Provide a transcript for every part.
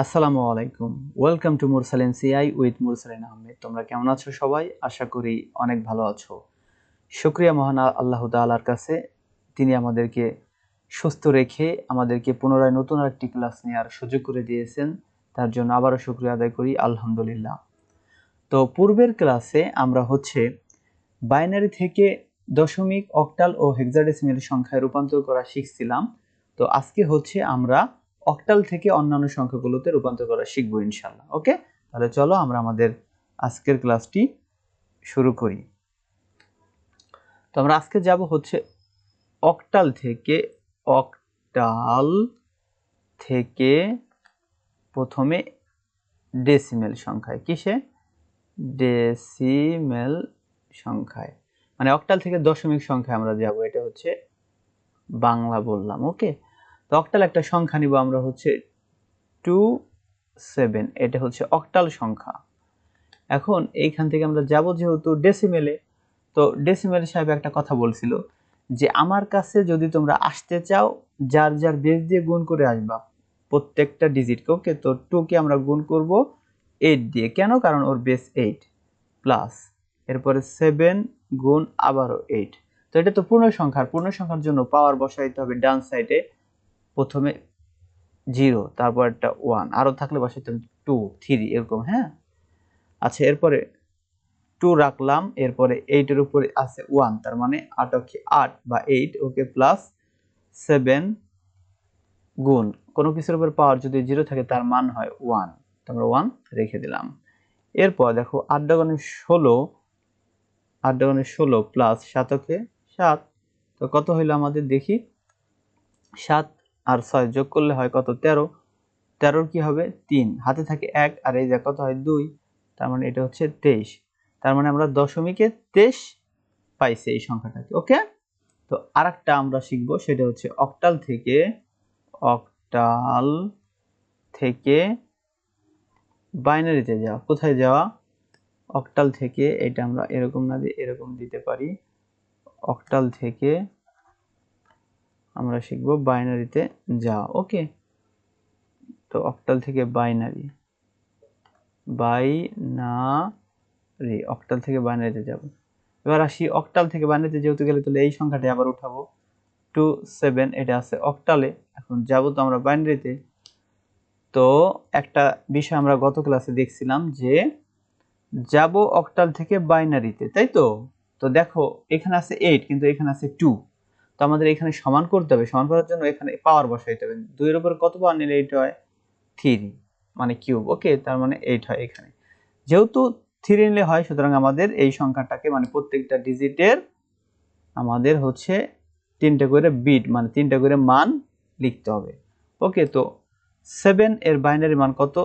আসসালামু আলাইকুম। Welcome to মুরসালিন সিআই উইথ মুরসালিন আহমেদ। তোমরা কেমন আছো সবাই? আশা করি অনেক ভালো আছো। শুকরিয়া মহান আল্লাহ তাআলার কাছে, তিনি আমাদেরকে সুস্থ রেখে আমাদেরকে পুনরায় নতুন আরেকটি ক্লাস নেওয়ার সুযোগ করে দিয়েছেন। তার জন্য আবারও শুকরিয়া আদায় করি, আলহামদুলিল্লাহ। তো পূর্বের ক্লাসে আমরা বাইনারি থেকে দশমিক, অক্টাল ও হেক্সাডেসিমেল সংখ্যায় রূপান্তর করা শিখছিলাম। তো আজকে আমরা অক্টাল থেকে অন্যান্য সংখ্যাগুলোতে রূপান্তর করা শিখবো ইনশাআল্লাহ। ওকে, তাহলে চলো আমরা আমাদের আজকের ক্লাসটি শুরু করি। তো আমরা আজকে যাব অক্টাল থেকে অক্টাল থেকে প্রথমে ডেসিমেল সংখ্যায়। কিসে? ডেসিমেল সংখ্যায়, মানে অক্টাল থেকে দশমিক সংখ্যায় আমরা যাব। এটা বাংলা বললাম। ওকে, তো অক্টাল একটা সংখ্যা নিব আমরা 27। এটা অক্টাল সংখ্যা। এখন এইখান থেকে আমরা যাব যেহেতু ডেসিমেলে, তো ডেসিমেল সাহেব একটা কথা বলছিল যে আমার কাছে যদি তোমরা আসতে চাও, যার যার বেস দিয়ে গুণ করে আসবা প্রত্যেকটা ডিজিটকে। ওকে, তো 2 কে আমরা গুণ করব 8 দিয়ে। কেন? কারণ ওর বেস 8 প্লাস এরপরে 7 গুণ আবারও 8। তো এটা তো পূর্ণ সংখ্যার জন্য পাওয়ার বসাইতে হবে ডান সাইডে। প্রথমে 0, তারপর একটা 1, আরো থাকলে বসাইতে হবে 2, 3 এরকম। হ্যাঁ, আচ্ছা, এরপরে 2 রাখলাম, এরপরে 8 এর উপরে আছে 1, তার মানে 8 বা 8। ওকে, প্লাস 7 গুণ কোনো কিছুর উপর পাওয়ার যদি 0 থাকে তার মান হয় 1, তো আমরা 1 রেখে দিলাম। এরপর দেখো 8 গুণে 16 প্লাস 7 তো কত হইলো আমাদের? দেখি, 7 আর 6 যোগ করলে হয় কত? 13। 13 কি হবে? 3, হাতে থাকে 1, আর এই যে কত হয়? 2, তার মানে এটা 23। তার মানে আমরা দশমিকে 23 পাইছি এই সংখ্যাটাকে। ওকে, তো আরেকটা আমরা শিখবো, সেটা অক্টাল থেকে বাইনারিতে যাওয়া। কোথায় যাওয়া? অক্টাল থেকে, এটা আমরা এরকম না দিয়ে এরকম দিতে পারি। অক্টাল থেকে আমরা শিখবো বাইনারিতে যাওয়া। ওকে, তো অক্টাল থেকে অক্টাল থেকে বাইনারিতে যাব। এবার আসি, অক্টাল থেকে বাইনারিতে যেহেতু গেলে তাহলে এই সংখ্যাটি আবার উঠাবো 27, এটা আছে অক্টালে। এখন যাব তো আমরা বাইনারিতে। তো একটা বিষয় আমরা গত ক্লাসে দেখছিলাম যে যাব অক্টাল থেকে বাইনারিতে, তাই তো? তো দেখো এখানে আছে 8 কিন্তু এখানে আছে 2, তো আমাদের এখানে সমান করতে হবে। সমান করার জন্য এখানে পাওয়ার বসাইতে হবে। 2 এর উপর কত পাওয়ার নিলে 8 হয়? 3, মানে কিউব। ওকে, তার মানে 8 হয় এখানে। যেহেতু 3 নিলে হয়, সুতরাং আমাদের এই সংখ্যাটাকে, মানে প্রত্যেকটা ডিজিটের আমাদের 3টা করে বিট, মানে 3টা করে মান লিখতে হবে। ওকে, তো 7 এর বাইনারি মান কত?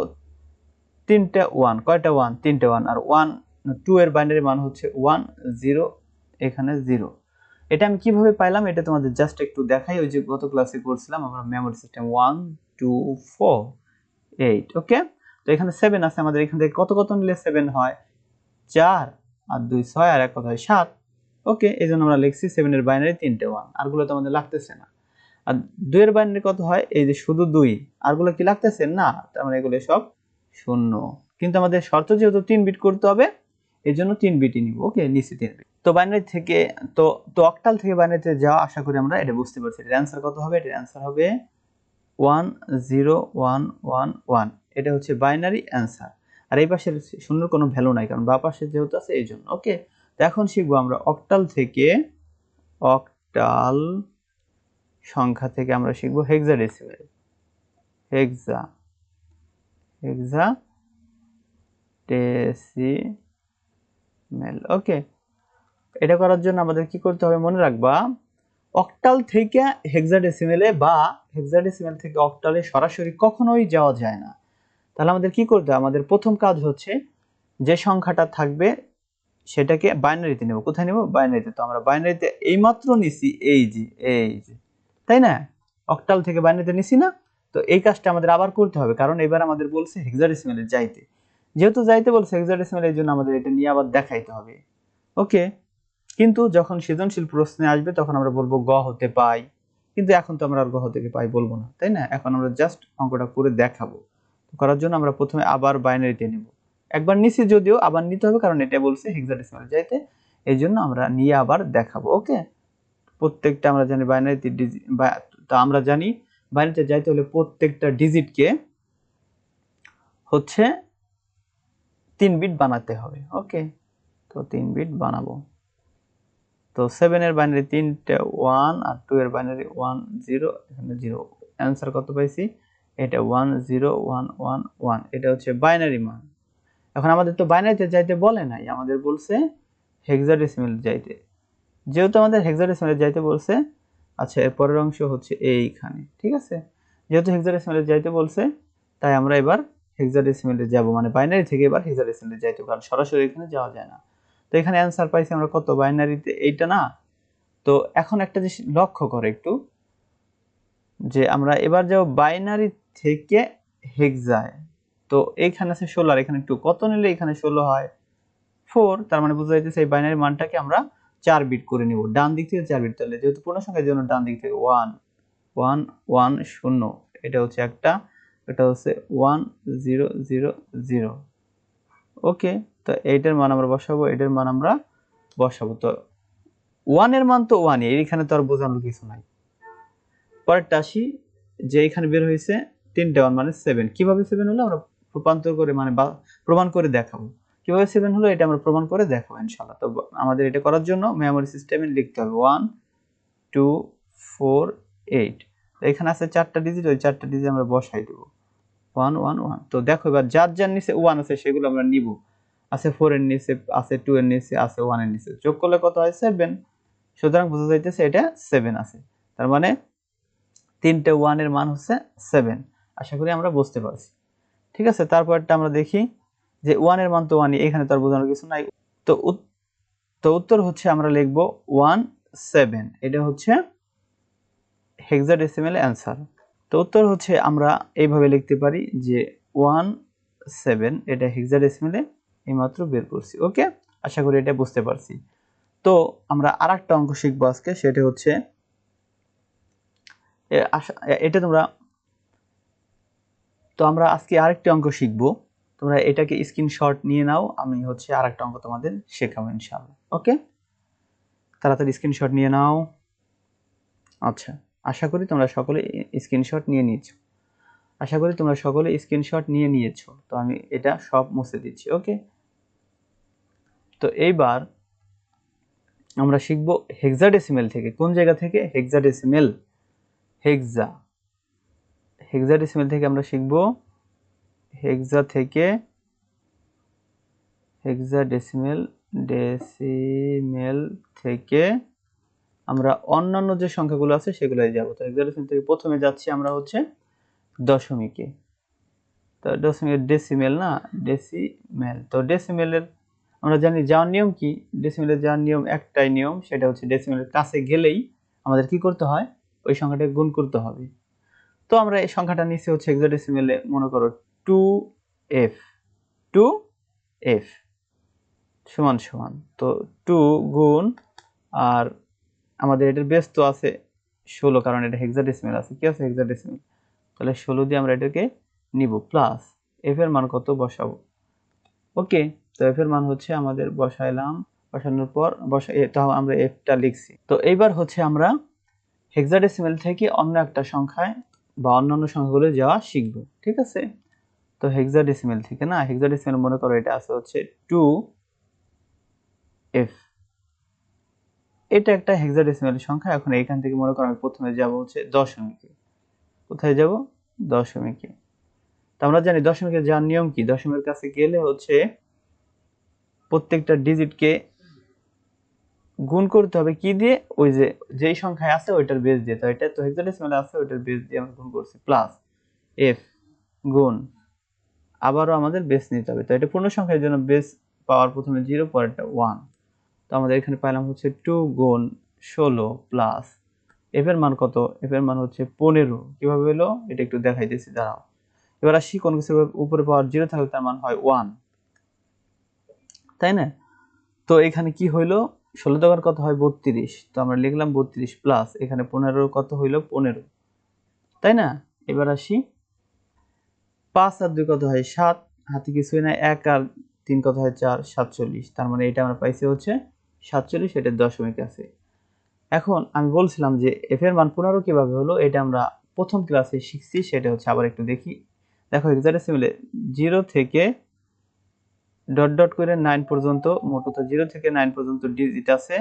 3টা 1। কয়টা 1? 3টা 1। আর 2 এর বাইনারি মান 1 0, এখানে 0। এটা আমি কিভাবে পাইলাম এটা তোমাদের জাস্ট একটু দেখাই। ওই যে গত ক্লাসে করছিলাম আমরা মেমরি সিস্টেম 1 2 4 8। ওকে, তো এখানে 7 আছে আমাদের। এখান থেকে কত কত নিলে 7 হয়? 4 আর 2 6, আর 1 কত হয়? 7। ওকে, এই জন্য আমরা লিখছি 7 এর বাইনারি 3টে 1, আরগুলো তো আমাদের লাগতেছে না। আর 2 এর বাইনারি কত হয়? এই যে শুধু 2, আরগুলো কি লাগতেছে না? তার মানে এগুলো সব শূন্য। কিন্তু আমাদের শর্ত যেহেতু 3 বিট করতে হবে, এই জন্য 3 বিটই নিব। ওকে, নিচে 3 বিট। তো বাইনারি থেকে তো অক্টাল থেকে বাইনারিতে যাওয়া, আশা করি আমরা এটা বুঝতে পারছি। এর অ্যান্সার কত হবে? এর অ্যান্সার হবে 10111। এটা বাইনারি অ্যান্সার। আর এই পাশের শূন্যর কোনো ভ্যালু নাই, কারণ বা পাশে যেহেতু আছে এই জন্য। ওকে, তো এখন শিখবো আমরা অক্টাল সংখ্যা থেকে আমরা শিখবো হেক্সাডেসিমেল। হেক্সাডেসিমেল। ওকে, এটা করার জন্য আমাদের কি করতে হবে মনে রাখবা, অক্টাল থেকে হেক্সাডেসিমেলে বা হেক্সাডেসিমেল থেকে অক্টালে সরাসরি কখনোই যাওয়া যায় না। তাহলে আমাদের কি করতে হবে? আমাদের প্রথম কাজ যে সংখ্যাটা থাকবে সেটাকে বাইনারিতে নেব। কোথায় নেব? বাইনারিতে। তো আমরা বাইনারিতে এইমাত্র নিছি, এই যে তাই না? অক্টাল থেকে বাইনারিতে নিছি না? তো এই কাজটা আমাদের আবার করতে হবে, কারণ এবার আমাদের বলছে হেক্সাডেসিমেলে যাইতে। যেহেতু যাইতে বলছে হেক্সাডেসিমেলের জন্য আমাদের এটা নিয়ে আবার দেখাইতে হবে। ওকে, কিন্তু যখন সৃজনশীল প্রশ্নে আসবে তখন আমরা বলবো গ হতে পাই, কিন্তু এখন তো আমরা আর গ হতে পাই বলবো না, তাই না? এখন আমরা জাস্ট অঙ্কটা করে দেখাবো। করার জন্য আমরা প্রথমে আবার বাইনারিতে নিব। একবার নিছি যদিও আবার নিতে হবে, কারণ এটা বলছে হেক্সাডেসিমাল যাইতে, এই জন্য আমরা নিয়ে আবার দেখাবো। ওকে, প্রত্যেকটা আমরা জানি বাইনারিতে তো আমরা জানি বাইনারিতে যাইতে হলে প্রত্যেকটা ডিজিটকে হচ্ছে 3 বিট বানাতে হবে। ওকে, তো 3 বিট বানাবো। তো 7 এর বাইনারি 3টা 1 আর 2 এর বাইনারি 1 0, এখানে 0। অ্যানসার কত পাইছি? এটা 1 0 1 1 1, এটা হচ্ছে বাইনারি মান। এখন আমাদের তো বাইনারিতে যাইতে বলে নাই, আমাদের বলছে হেক্সাডেসিমাল যাইতে। যেহেতু আমাদের হেক্সাডেসিমালে যাইতে বলছে, আচ্ছা এর পরের অংশ হচ্ছে এইখানে, ঠিক আছে। যেহেতু হেক্সাডেসিমালে যাইতে বলছে, তাই আমরা এবার হেক্সাডেসিমালে যাব, মানে বাইনারি থেকে এবার হেক্সাডেসিমালে যাইতে, কারণ সরাসরি এখানে যাওয়া যায় না। তো এখানে অ্যান্সার পাইছি আমরা কত? বাইনারিতে এইটা না। তো এখন একটা জিনিস লক্ষ্য করে একটু, যে আমরা এবার যাব বাইনারি থেকে হেক্সায়। তো এইখানে আছে 16 আর এখানে 2, কত নিলে এখানে 16 হয়? 4। তার মানে বোঝা যাইতেছে এই বাইনারি মানটাকে আমরা 4 বিট করে নিব, ডান দিক থেকে 4 বিট। তাহলে যেহেতু পূর্ণ সংখ্যার জন্য ডান দিক থেকে 1 1 1 0, এটা হচ্ছে একটা, এটা হচ্ছে 1 0 0 0। ওকে, তো এইটার মান আমরা বসাবো, এটার মান আমরা বসাবো। তো 1 এর মান তো 1, এইখানে তো আর বোঝানোর কিছু নাই। পরেরটা আসি, যে এখানে বের হয়েছে 3টে 1 মানে 7। কিভাবে 7 হলো আমরা রূপান্তর করে মানে প্রমাণ করে দেখাবো। কিভাবে 7 হলো এটা আমরা প্রমাণ করে দেখাবো ইনশাআল্লাহ। তো আমাদের এটা করার জন্য মেমরি সিস্টেমে লিখতে হবে 1 2 4 8। তো এখানে আছে 4টা ডিজিট, ওই 4টা ডিজিট আমরা বসাই দেব 1 1 1। তো দেখো এবার যার যার নিচে 1 আছে সেগুলো আমরা নিব। আছে 4 এর নিচে, আছে 2 এর নিচে, আছে 1 এর নিচে, যোগ করলে কত হয়? 7। সুতরাং বোঝা যাইতেছে এটা 7 আছে। তার মানে 3টে 1 এর মান হচ্ছে 7। আশা করি আমরা বুঝতে পারছি, ঠিক আছে। তারপরটা আমরা দেখি যে 1 এর মান তো 1, এখানে তো আর বোঝানোর কিছু নাই। তো উত্তর হচ্ছে আমরা লিখব 1 7, এটা হচ্ছে হেক্সাডেসিমাল অ্যান্সার। তো উত্তর হচ্ছে আমরা এইভাবে লিখতে পারি যে 1 7, এটা হেক্সাডেসিমালে এইমাত্র বের করছি। ওকে, আশা করি এটা বুঝতে পারছি। তো আমরা আরেকটা অঙ্ক শিখবো আজকে, সেটা হচ্ছে এটা তোমরা, তো আমরা আজকে আরেকটা অঙ্ক শিখবো। তোমরা এটাকে স্ক্রিনশট নিয়ে নাও, আমি হচ্ছে আরেকটা অঙ্ক তোমাদের শেখাবো ইনশাআল্লাহ। ওকে, তাড়াতাড়ি স্ক্রিনশট নিয়ে নাও। আচ্ছা, আশা করি তোমরা সকলে স্ক্রিনশট নিয়ে নিয়েছো। আশা করি তোমরা সকলে স্ক্রিনশট নিয়ে নিয়েছো। তো আমি এটা সব মুছে দিচ্ছি। ওকে, তো এইবার আমরা শিখবো হেক্সাডেসিমাল থেকে। কোন জায়গা থেকে? হেক্সাডেসিমাল, হেক্সাডেসিমাল থেকে আমরা শিখবো হেক্সাডেসিমাল থেকে আমরা অন্যান্য যে সংখ্যাগুলো আছে সেগুলোই যাব। তো হেক্সাডেসিমাল থেকে প্রথমে যাচ্ছি আমরা হচ্ছে দশমিকে। তো দশমিকের ডেসিমেল না, ডেসিমেল। তো ডেসিমেলের আমরা জানি যাওয়ার নিয়ম কি? ডেসিমেলের যাওয়ার নিয়ম একটাই নিয়ম, সেটা হচ্ছে ডেসিমেলের কাছে গেলেই আমাদের কি করতে হয়? ওই সংখ্যাটা গুণ করতে হবে। তো আমরা এই সংখ্যাটা নিচে হচ্ছে হেক্সাডেসিমেলে মনে করো 2f, 2f সমান সমান, তো 2 গুণ, আর আমাদের এটার বেস তো আছে 16, কারণ এটা হেক্সাডেসিমেল আছে। কি আছে? হেক্সাডেসিমেল। তাহলে 16 দিয়ে আমরা এটাকে নিব, প্লাস f এর মান কত বসাবো। ওকে, তো f এর মান হচ্ছে আমাদের বসাইলাম, বসানোর পর তাও আমরা f টা লিখছি। তো এইবার হচ্ছে আমরা হেক্সাডেসিমেল থেকে অন্য একটা সংখ্যায় বা অন্যান্য সংখ্যাগুলো যাওয়া শিখব, ঠিক আছে। তো হেক্সাডেসিমেল থেকে না, হেক্সাডেসিমেল মনে করো এটা আছে হচ্ছে 2f, এটা একটা হেক্সাডেসিমেল সংখ্যা। এখন এখান থেকে মনে করো আমি প্রথমে যাব হচ্ছে দশমিকে। কোথায় যাব? দশমিকে। তো আমরা জানি দশমিকের যাওয়ার নিয়ম কি? দশমিকের কাছে গেলে হচ্ছে প্রত্যেকটা ডিজিটকে গুণ করতে হবে কি দিয়ে? ওই যে যেই সংখ্যায় আছে ওইটার বেস দিয়ে। তো এটা তো হেক্সাডেসিমালে আছে, ওইটার বেস দিয়ে আমরা গুণ করছি, প্লাস f গুণ, আবারও আমাদের বেস নিতে হবে। তো এটা পূর্ণ সংখ্যার জন্য বেস পাওয়ার প্রথমে 0, পরেরটা 1। তো আমাদের এখানে পাইলাম হচ্ছে 2 গুণ 16 প্লাস f এর মান কত? f এর মান হচ্ছে 15। কিভাবে হলো এটা একটু দেখাইতেছি, দাঁড়াও। এবার আসি, কোন কিছুর উপরে পাওয়ার 0 থাকলে তার মান হয় 1, তাই না? তো এখানে কি হইলো? 16 দোকান কত হয়? 32। তো আমরা লিখলাম 32 প্লাস এখানে 15 কত হইলো? 15, তাই না? এবার আসি, 5 আর 2 কত হয় 7, হাতে কিছুই না, 1 আর 3 কত হয় 4, 47। তার মানে এটা আমরা পাইছি হচ্ছে 47, এটা দশমিক আছে। এখন আমি বলছিলাম যে f এর মান 15 কিভাবে হলো, এটা আমরা প্রথম ক্লাসে শিখছি, সেটা হচ্ছে আবার একটু দেখি। দেখো হেক্সাডেসিমেলে 0 থেকে ডট ডট করে 9 পর্যন্ত, মোটত 0 থেকে 9 পর্যন্ত ডিজিট আছে।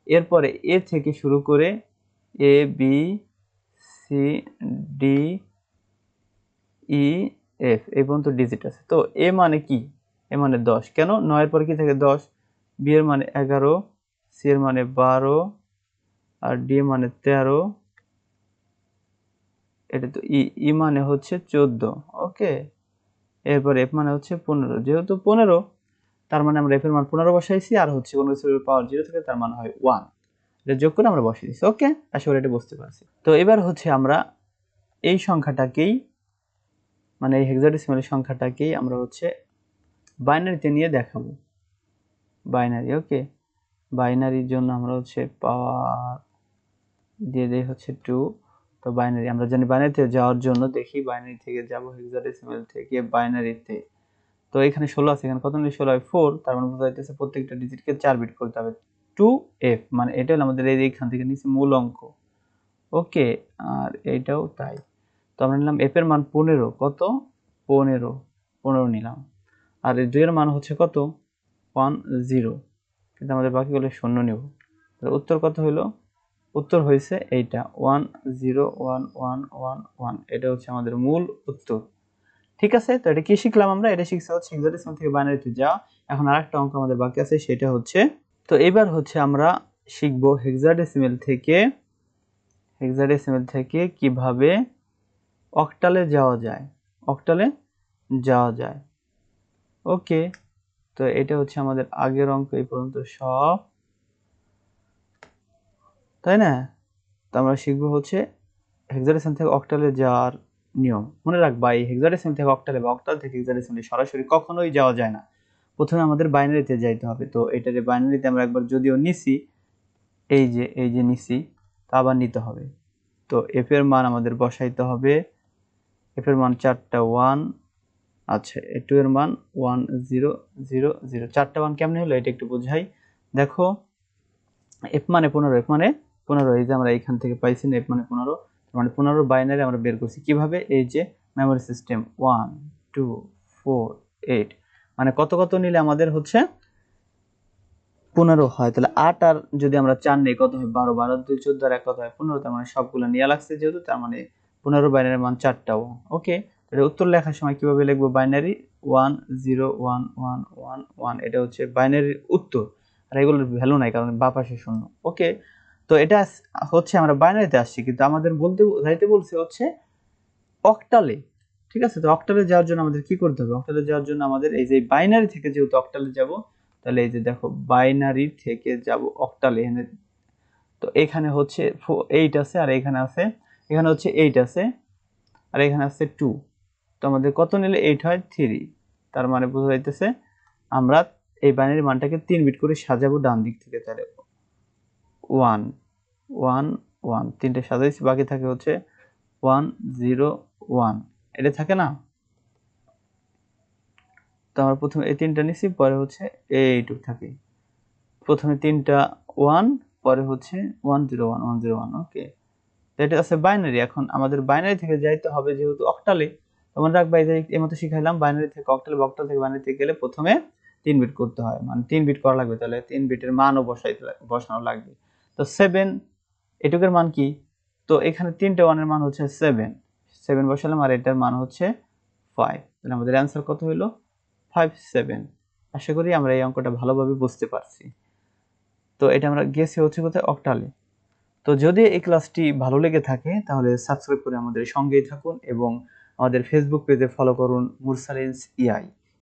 এরপরে এ থেকে শুরু করে A B C D E F এই পর্যন্ত ডিজিট আছে। তো এ মানে কি? এ মানে 10। কেন? 9 এর পরে কি থাকে 10, বি এর মানে 11, সি এর মানে 12, আর ডি এর মানে 13, এটা তো ই মানে হচ্ছে 14। ওকে, এরপর এফ মানে হচ্ছে 15। যেহেতু 15, তার মানে আমরা এফ এর মান 15 বসাইছি, আর হচ্ছে কোনো কিছুর পাওয়ার 0 থেকে তার মান হয় 1, এটা যোগ করে আমরা বসিয়ে দিচ্ছি। ওকে, আশা করি এটা বুঝতে পারছি। তো এবার হচ্ছে আমরা এই সংখ্যাটাকেই, মানে এই হেক্সাডেসিমাল সংখ্যাটাকেই আমরা হচ্ছে বাইনারিতে নিয়ে দেখাবো। বাইনারি, ওকে, বাইনারির জন্য আমরা হচ্ছে পাওয়ার দিয়ে দেই হচ্ছে 2। তো বাইনারি আমরা জানি, বাইনারিতে যাওয়ার জন্য দেখি বাইনারি থেকে যাব হেক্সাডেসিমাল থেকে বাইনারিতে। তো এখানে 16 আছে, এখানে কত নিলে 16 হয় 4, তার মানে বোঝা যাচ্ছে প্রত্যেকটা ডিজিটকে 4 বিট করতে হবে। 2f মানে এটা হলো আমাদের এইখান থেকে নিচে মূল অঙ্ক। ওকে, আর এইটাও তাই। তো আমরা নিলাম f এর মান 15, কত 15 নিলাম, আর এই 2 এর মান হচ্ছে কত 10, কিন্তু আমাদের বাকিগুলো শূন্য নেব। তাহলে উত্তর কত হলো? উত্তর হয়েছে এইটা 101111, এটা হচ্ছে আমাদের মূল উত্তর। ঠিক আছে, তো এটা কি শিখলাম আমরা? এটা শিখছি হচ্ছে হেক্সাডেসিমাল থেকে বাইনারিতে যাওয়া। এখন আরেকটা অঙ্ক আমাদের বাকি আছে, সেটা হচ্ছে, তো এবার হচ্ছে আমরা শিখব হেক্সাডেসিমাল থেকে কিভাবে অক্টালে যাওয়া যায়, অক্টালে যাওয়া যায়। ওকে, তো এটা হচ্ছে আমাদের আগের অঙ্ক এই পর্যন্ত সব, তাই না? তো আমরা শিখবো হচ্ছে হেক্সাডেসিমাল থেকে অক্টালে যাওয়ার নিয়ম। মনে রাখবা, এই হেক্সাডেসিমাল থেকে অক্টালে বা অক্টাল থেকে হেক্সাডেসিমালে সরাসরি কখনোই যাওয়া যায় না, প্রথমে আমাদের বাইনারিতে যাইতে হবে। তো এটারে বাইনারিতে আমরা একবার যদিও নিছি, এই যে নিছি, তা আবার নিতে হবে। তো এফ এর মান আমাদের বসাইতে হবে, এফ এর মান 4টা 1, আচ্ছা এ 2 এর মান 1 0 0 0, 4টা 1 কেমনে হলো এটা একটু বোঝাই। দেখো এফ মানে 15, এফ মানে 15, এই যে আমরা এখান থেকে পাইছি না, এফ মানে 15, মানে 15 বাইনারি আমরা বের করছি কিভাবে? এই যে মেমরি সিস্টেম 1 2 4 8, মানে কত কত নিলে আমাদের হচ্ছে 15 হয়। তাহলে 8 আর যদি আমরা 4 নেই কত হয় 12, 12 2 14 আর 1 কত হয় 15, তার মানে সবগুলো নিয়ে লাগছে যেহেতু, তার মানে 15 বাইনারির মান 4টা 1। ওকে, তাহলে উত্তর লেখার সময় কিভাবে লিখবো? বাইনারি 1 0 1 1 1 1, এটা হচ্ছে বাইনারির উত্তর, আর এগুলোর ভ্যালু নাই কারণ বাঁ পাশে শূন্য। ওকে, তো এটা হচ্ছে আমরা বাইনারিতে আসছি, কিন্তু আমাদের যাইতে বলছে হচ্ছে অক্টালে। ঠিক আছে, তো অক্টালে যাওয়ার জন্য আমাদের কি করতে হবে? অক্টালে যাওয়ার জন্য আমাদের এই যে বাইনারি থেকে যেহেতু অক্টালে যাব, তাহলে এই যে দেখো বাইনারি থেকে যাব অক্টালে, তো এখানে হচ্ছে 8 আছে, আর এখানে আছে, এখানে হচ্ছে 8 আছে, আর এখানে আছে 2, তো আমাদের কত নিলে 8 হয় 3, তার মানে বোঝা যাইতেছে আমরা এই বাইনারি মানটাকে 3 বিট করে সাজাবো ডান দিক থেকে। তাহলে 1 1 1 তিনটে সাজাইছি, বাকি থাকে হচ্ছে 1 0 1, এটা থাকে না? তো আমরা প্রথমে এই তিনটা নিছি, পরে হচ্ছে এইটুক থাকে, প্রথমে তিনটা 1, পরে হচ্ছে 1 0 1 1 0 1। ওকে, তো এটা আছে বাইনারি। এখন আমাদের বাইনারি থেকে যাইতে হবে যেহেতু অক্টালে, তোমরা রাখবা এই যে এই মতো শিখাইলাম, বাইনারি থেকে অক্টালে বা অক্টাল থেকে বাইনারিতে গেলে প্রথমে 3 বিট করতে হয়, মানে 3 বিট করা লাগবে, তাহলে 3 বিটের মানও বসানো লাগবে। তো 7 এটুকের মান কি? তো এখানে তিনটে 1 এর মান হচ্ছে 7, 7 বসালাম, আর এটার মান হচ্ছে 5, তাহলে আমাদের অ্যান্সার কত হলো? 5 7। আশা করি আমরা এই অঙ্কটা ভালোভাবে বুঝতে পারছি। তো এটা আমরা গেছি হচ্ছে কোথায়? অক্টালে। তো যদি এই ক্লাসটি ভালো লেগে থাকে তাহলে সাবস্ক্রাইব করে আমাদের সঙ্গেই থাকুন, এবং আমাদের ফেসবুক পেজে ফলো করুন মুরসালিনস ইআই।